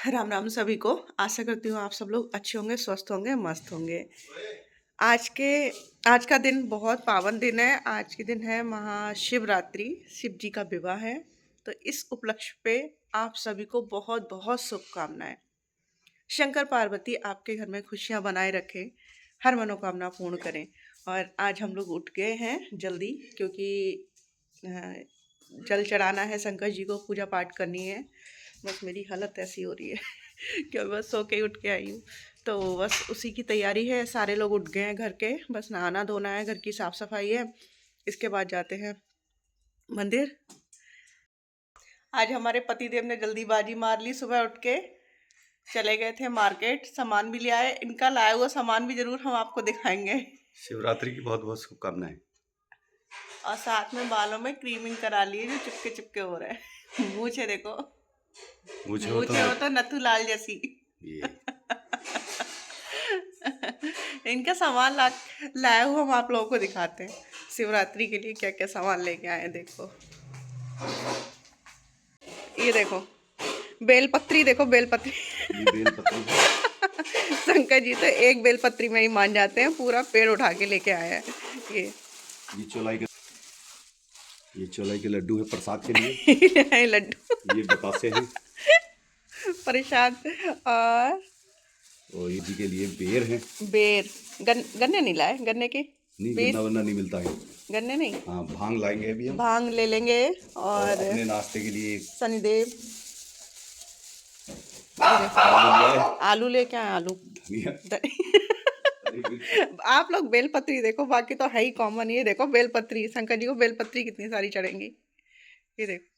राम राम सभी को। आशा करती हूँ आप सब लोग अच्छे होंगे, स्वस्थ होंगे, मस्त होंगे। आज के आज का दिन बहुत पावन दिन है। आज के दिन है महाशिवरात्रि, शिव जी का विवाह है। तो इस उपलक्ष्य पे आप सभी को बहुत बहुत शुभकामनाएं। शंकर पार्वती आपके घर में खुशियां बनाए रखें, हर मनोकामना पूर्ण करें। और आज हम लोग उठ गए हैं जल्दी, क्योंकि अ, जल चढ़ाना है शंकर जी को, पूजा पाठ करनी है। बस मेरी हालत ऐसी हो रही है कि बस सो के ही उठ के आई हूँ। तो बस उसी की तैयारी है। सारे लोग उठ गए हैं घर के, बस नहाना धोना है, घर की साफ सफाई है। इसके बाद जाते हैं मंदिर। आज हमारे पतिदेव ने जल्दीबाजी मार ली, सुबह उठ के चले गए थे मार्केट, सामान भी ले आए। इनका लाया हुआ सामान भी जरूर हम आपको दिखाएंगे। शिवरात्रि की बहुत बहुत शुभकामनाएं। और साथ में बालों में क्रीमिंग करा लिए जो चिपके चिपके हो रहे हैं। मूछे देखो, मुझे मूछे हो तो नथुलाल जैसी। ये इनका सामान लाया हुआ हम आप लोगों को दिखाते हैं। शिवरात्रि के लिए क्या क्या सामान लेके आए हैं देखो। ये देखो बेलपत्री, देखो बेलपत्री। ये बेलपत्री है। शंकर जी तो एक बेलपत्री में ही मान जाते हैं, पूरा पेड़ उठा के लेके आए हैं। ये चौलाई के लड्डू है प्रसाद के लिए। ये लड्डू, ये बतासे हैं। प्रसाद। और ये जी के लिए बेर है। बेर, गन्ने नहीं लाए, गन्ने के नहीं, बेर, गन्ना वन्ना नहीं मिलता है। गन्ने नहीं। हाँ, भांग लाएंगे अभी हम। भांग ले लेंगे। और और अपने नाश्ते के लिए शनिदेव, आलू लेके आए, आलू। धनिया। आप लोग बेलपत्री देखो, बाकी तो है ही कॉमन। ये देखो बेलपत्री, शंकर जी को बेलपत्री कितनी सारी चढ़ेंगी। ये देखो।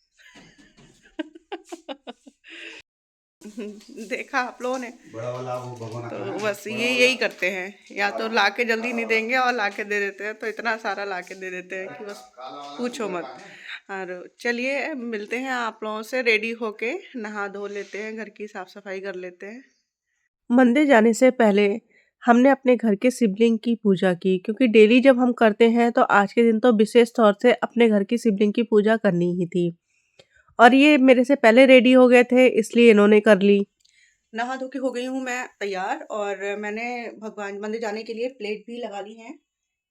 देखा आप लोगों ने। बड़ा वाला वो भगवान का तो है। बस ये यही करते हैं, या तो लाके जल्दी नहीं देंगे और लाके दे देते हैं, तो इतना सारा लाके दे देते हैं कि बस पूछो मत। और चलिए मिलते हैं आप लोगों से, रेडी होके नहा धो लेते हैं, घर की साफ सफाई कर लेते हैं। मंदिर जाने से पहले हमने अपने घर के शिवलिंग की पूजा की, क्योंकि डेली जब हम करते हैं तो आज के दिन तो विशेष तौर से अपने घर की शिवलिंग की पूजा करनी ही थी। और ये मेरे से पहले रेडी हो गए थे, इसलिए इन्होंने कर ली। नहा धो के हो गई हूँ मैं तैयार, और मैंने भगवान मंदिर जाने के लिए प्लेट भी लगा ली है।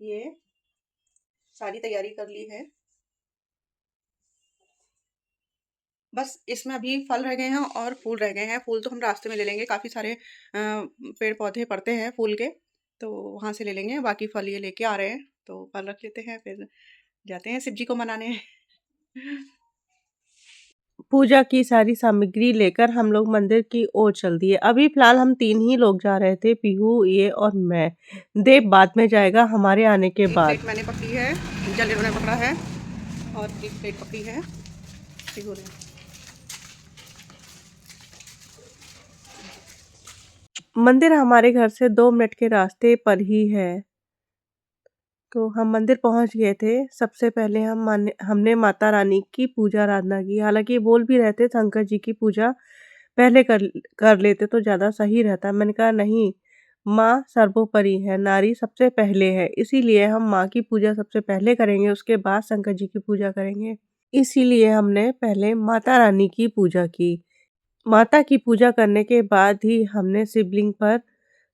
ये सारी तैयारी कर ली है। बस इसमें अभी फल रह गए हैं और फूल रह गए हैं। फूल तो हम रास्ते में ले लेंगे, काफ़ी सारे पेड़ पौधे पड़ते हैं फूल के, तो वहाँ से ले लेंगे। बाकी फल ये लेके आ रहे हैं, तो फल रख लेते हैं, फिर जाते हैं शिव जी को मनाने। पूजा की सारी सामग्री लेकर हम लोग मंदिर की ओर चल दिए। अभी फिलहाल हम 3 ही लोग जा रहे थे, पीहू, ये और मैं। देव बाद में जाएगा हमारे आने के बाद। एक प्लेट मैंने पकड़ी है, जल इन्होंने पकड़ा है, और एक प्लेट पकड़ी है पीहू ने। मंदिर हमारे घर से 2 मिनट के रास्ते पर ही है। तो हम मंदिर पहुंच गए थे। सबसे पहले हमने माता रानी की पूजा आराधना की। हालांकि बोल भी रहे थे शंकर जी की पूजा पहले कर कर लेते तो ज़्यादा सही रहता। मैंने कहा नहीं, माँ सर्वोपरि है, नारी सबसे पहले है, इसीलिए हम माँ की पूजा सबसे पहले करेंगे, उसके बाद शंकर जी की पूजा करेंगे। इसीलिए हमने पहले माता रानी की पूजा की। माता की पूजा करने के बाद ही हमने शिवलिंग पर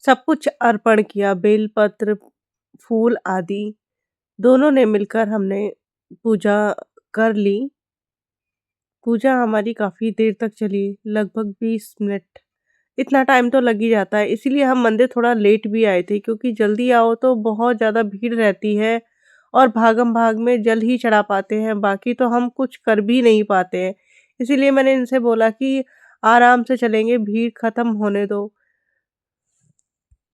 सब कुछ अर्पण किया, बेलपत्र, फूल आदि। दोनों ने मिलकर हमने पूजा कर ली। पूजा हमारी काफ़ी देर तक चली, लगभग 20 मिनट। इतना टाइम तो लग ही जाता है, इसीलिए हम मंदिर थोड़ा लेट भी आए थे, क्योंकि जल्दी आओ तो बहुत ज़्यादा भीड़ रहती है और भागम-भाग में जल ही चढ़ा पाते हैं, बाकी तो हम कुछ कर भी नहीं पाते हैं। इसीलिए मैंने इनसे बोला कि आराम से चलेंगे, भीड़ खत्म होने दो।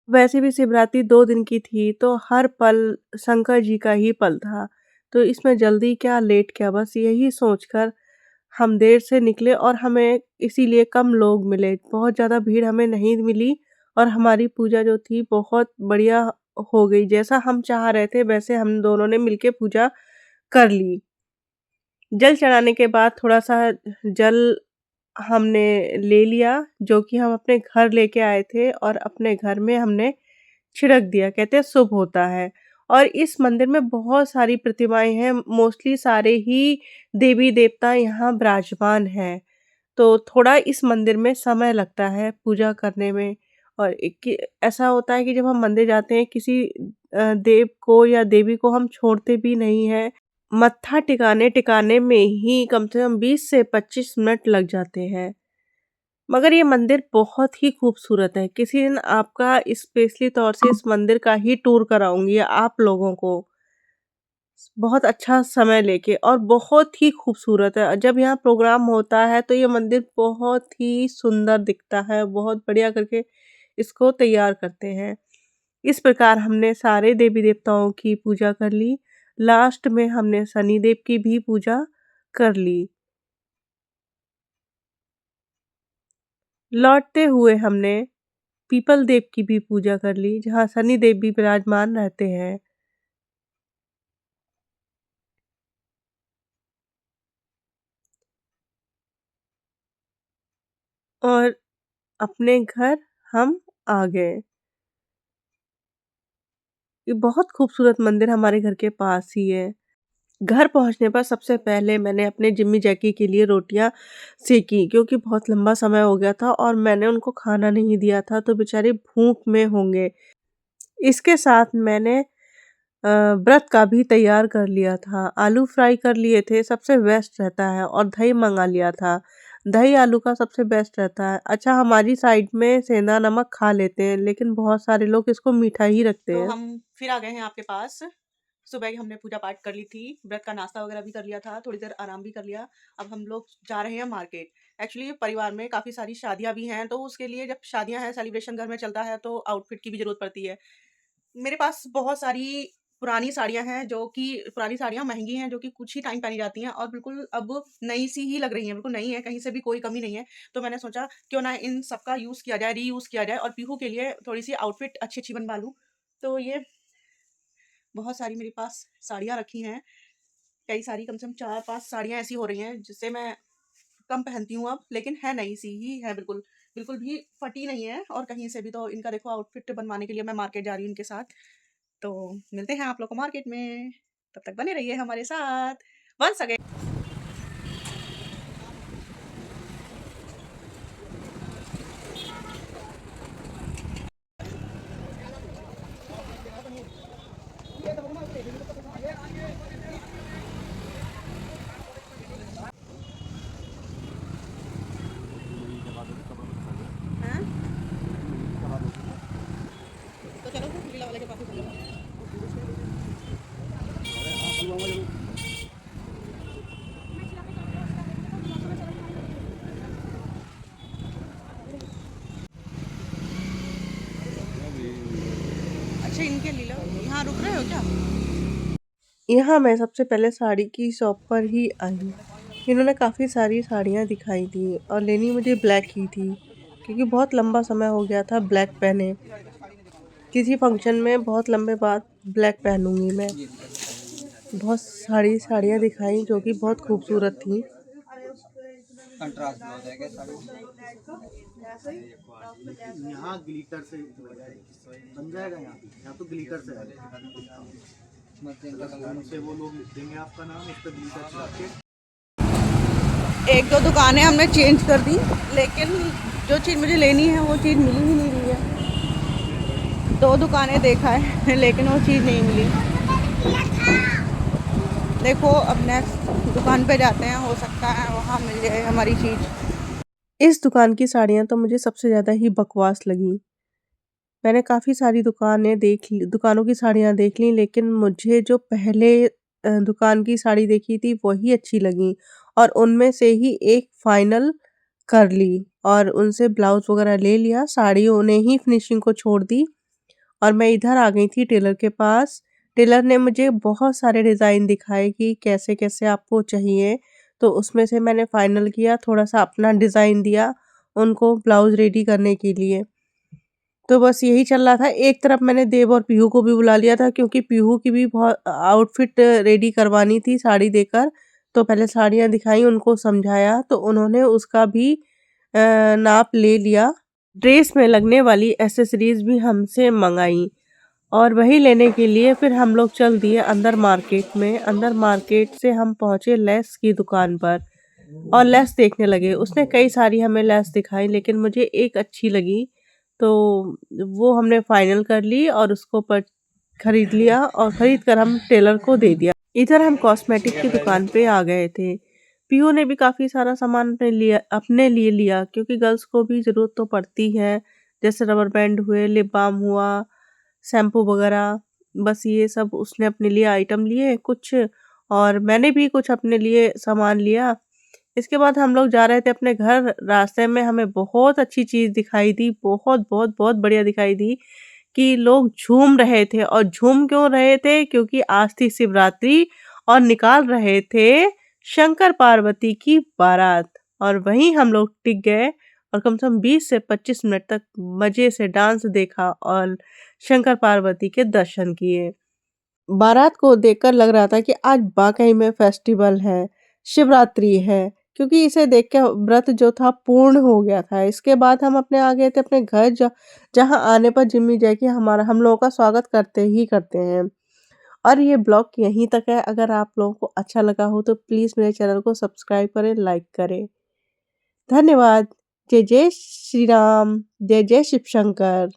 वैसे भी शिवरात्रि 2 दिन की थी, तो हर पल शंकर जी का ही पल था। तो इसमें जल्दी क्या, लेट क्या, बस यही सोचकर हम देर से निकले, और हमें इसीलिए कम लोग मिले। बहुत ज़्यादा भीड़ हमें नहीं मिली, और हमारी पूजा जो थी बहुत बढ़िया हो गई। जैसा हम चाह रहे थे वैसे हम दोनों ने मिलके पूजा कर ली। जल चढ़ाने के बाद थोड़ा-सा जल हमने ले लिया, जो कि हम अपने घर लेके आए थे, और अपने घर में हमने छिड़क दिया। कहते हैं शुभ होता है। और इस मंदिर में बहुत सारी प्रतिमाएँ हैं, मोस्टली सारे ही देवी-देवता यहाँ विराजमान हैं। तो थोड़ा इस मंदिर में समय लगता है पूजा करने में। और ऐसा होता है कि जब हम मंदिर जाते हैं किसी देव को या देवी को हम छोड़ते भी नहीं हैं। मत्था टिकाने में ही कम से कम 20 से 25 मिनट लग जाते हैं। मगर ये मंदिर बहुत ही खूबसूरत है। किसी दिन आपका स्पेशली तौर से इस मंदिर का ही टूर कराऊँगी आप लोगों को। बहुत अच्छा समय लेके, और बहुत ही खूबसूरत है। जब यहाँ प्रोग्राम होता है तो ये मंदिर बहुत ही सुंदर दिखता है, बहुत बढ़िया करके इसको तैयार करते हैं। इस प्रकार हमने सारे देवी-देवताओं की पूजा कर ली। लास्ट में हमने शनिदेव की भी पूजा कर ली। लौटते हुए हमने पीपल देव की भी पूजा कर ली, जहाँ शनिदेव भी विराजमान रहते हैं। और अपने घर हम आ गए। ये बहुत खूबसूरत मंदिर हमारे घर के पास ही है। घर पहुँचने पर सबसे पहले मैंने अपने जिम्मी जैकी के लिए रोटियाँ सेंकी, क्योंकि बहुत लंबा समय हो गया था और मैंने उनको खाना नहीं दिया था, तो बेचारे भूख में होंगे। इसके साथ मैंने व्रत का भी तैयार कर लिया था। आलू फ्राई कर लिए थे, सबसे बेस्ट रहता है, और दही मँगा लिया था। दही आलू का सबसे बेस्ट रहता है। अच्छा, हमारी साइड में सेंधा नमक खा लेते हैं, लेकिन बहुत सारे लोग इसको मीठा ही रखते तो हैं। हम फिर आ गए हैं आपके पास। सुबह ही हमने पूजा पाठ कर ली थी, व्रत का नाश्ता वगैरह भी कर लिया था, थोड़ी देर आराम भी कर लिया। अब हम लोग जा रहे हैं मार्केट। एक्चुअली परिवार में काफ़ी सारी शादियाँ भी हैं, तो उसके लिए जब शादियाँ हैं, सेलिब्रेशन घर में चलता है, तो आउटफिट की भी ज़रूरत पड़ती है। मेरे पास बहुत सारी पुरानी साड़ियाँ हैं, जो कि पुरानी साड़ियाँ महँगी हैं, जो कि कुछ ही टाइम पहनी जाती हैं और बिल्कुल अब नई-सी ही लग रही हैं, बिल्कुल नई है, कहीं से भी कोई कमी नहीं है। तो मैंने सोचा क्यों ना इन सब का यूज़ किया जाए, रीयूज़ किया जाए और पीहू के लिए थोड़ी-सी आउटफिट अच्छी-अच्छी बनवा लूँ। तो ये बहुत सारी मेरे पास साड़ियाँ रखी हैं, कई सारी, कम से कम 4-5 साड़ियाँ ऐसी हो रही हैं, जिसे मैं कम पहनती हूँ अब, लेकिन है नई-सी ही है बिल्कुल, बिल्कुल भी फटी नहीं है और कहीं से भी। तो इनका देखो आउटफिट बनवाने के लिए मैं मार्केट जा रही हूँ इनके साथ। तो मिलते हैं आप लोग को मार्केट में, तब तक बने रहिए हमारे साथ। Once again. हाँ? तो चलो फिर लीला वाले के पास ही चलो। अच्छा, इनके लीला यहाँ रुक रहे हो क्या? यहाँ मैं सबसे पहले साड़ी की शॉप पर ही आई। इन्होंने काफ़ी सारी साड़ियाँ दिखाई थी और लेनी मुझे ब्लैक ही थी, क्योंकि बहुत लंबा समय हो गया था ब्लैक पहने। किसी फंक्शन में बहुत लंबे बाद ब्लैक पहनूंगी मैं। बहुत सारी साड़ियाँ दिखाई जो कि बहुत खूबसूरत थी। कंट्रास्ट में हो जाएगा यहाँ ग्लिटर से बन जाएगा। यहाँ तो ग्लिटर से है, से वो लोग लिख देंगे आपका नाम, उस पर ग्लिटर चढ़ा के। एक दो दुकानें हमने चेंज कर दी, लेकिन जो चीज़ मुझे लेनी है वो चीज़ मिली ही नहीं रही है। 2 दुकानें देखा है लेकिन वो चीज़ नहीं मिली। देखो अब नेक्स्ट दुकान पे जाते हैं, हो सकता है वहाँ मिल जाए हमारी चीज़। इस दुकान की साड़ियाँ तो मुझे सबसे ज़्यादा ही बकवास लगी। मैंने काफ़ी सारी दुकानों की साड़ियाँ देख ली, लेकिन मुझे जो पहले दुकान की साड़ी देखी थी वही अच्छी लगी, और उनमें से ही एक फाइनल कर ली और उनसे ब्लाउज़ वगैरह ले लिया। साड़ियों ने ही फिनिशिंग को छोड़ दी और मैं इधर आ गई थी टेलर के पास। टेलर ने मुझे बहुत सारे डिज़ाइन दिखाए कि कैसे-कैसे आपको चाहिए, तो उसमें से मैंने फाइनल किया, थोड़ा-सा अपना डिज़ाइन दिया उनको ब्लाउज़ रेडी करने के लिए। तो बस यही चल रहा था। एक तरफ मैंने देव और पीहू को भी बुला लिया था, क्योंकि पीहू की भी बहुत आउटफिट रेडी करवानी थी साड़ी देकर। तो पहले साड़ियाँ दिखाई, उनको समझाया, तो उन्होंने उसका भी नाप ले लिया। ड्रेस में लगने वाली एक्सेसरीज़ भी हमसे मँगाई, और वही लेने के लिए फिर हम लोग चल दिए अंदर मार्केट में। अंदर मार्केट से हम पहुँचे लेस की दुकान पर। और लेस देखने लगे। उसने कई सारी हमें लेस दिखाई, लेकिन मुझे एक अच्छी लगी, तो वो हमने फाइनल कर ली और उसको खरीद लिया और खरीद कर हम टेलर को दे दिया। इधर हम कॉस्मेटिक की दुकान पे आ गए थे। पीयू ने भी काफ़ी सारा सामान अपने लिए लिया, क्योंकि गर्ल्स को भी ज़रूरत तो पड़ती है, जैसे रबर बैंड हुए, लिप बाम हुआ, शैम्पू वगैरह। बस ये सब उसने अपने लिए आइटम लिए कुछ, और मैंने भी कुछ अपने लिए सामान लिया। इसके बाद हम लोग जा रहे थे अपने घर। रास्ते में हमें बहुत अच्छी चीज़ दिखाई दी, बहुत बहुत बहुत बढ़िया दिखाई दी, कि लोग झूम रहे थे। और झूम क्यों रहे थे? क्योंकि आज थी शिवरात्रि और निकाल रहे थे शंकर पार्वती की बारात। और वहीं हम लोग टिक गए और कम से कम 20 से 25 मिनट तक मज़े से डांस देखा और शंकर पार्वती के दर्शन किए। बारात को देखकर लग रहा था कि आज वाक़ई में फेस्टिवल है, शिवरात्रि है, क्योंकि इसे देख के व्रत जो था पूर्ण हो गया था। इसके बाद हम अपने आ गए थे अपने घर, जहाँ आने पर जिम्मी जैकी हम लोगों का स्वागत करते ही करते हैं। और ये ब्लॉग यहीं तक है। अगर आप लोगों को अच्छा लगा हो तो प्लीज़ मेरे चैनल को सब्सक्राइब करें, लाइक करें। धन्यवाद। जय जय श्री राम, जय जय शिव शंकर।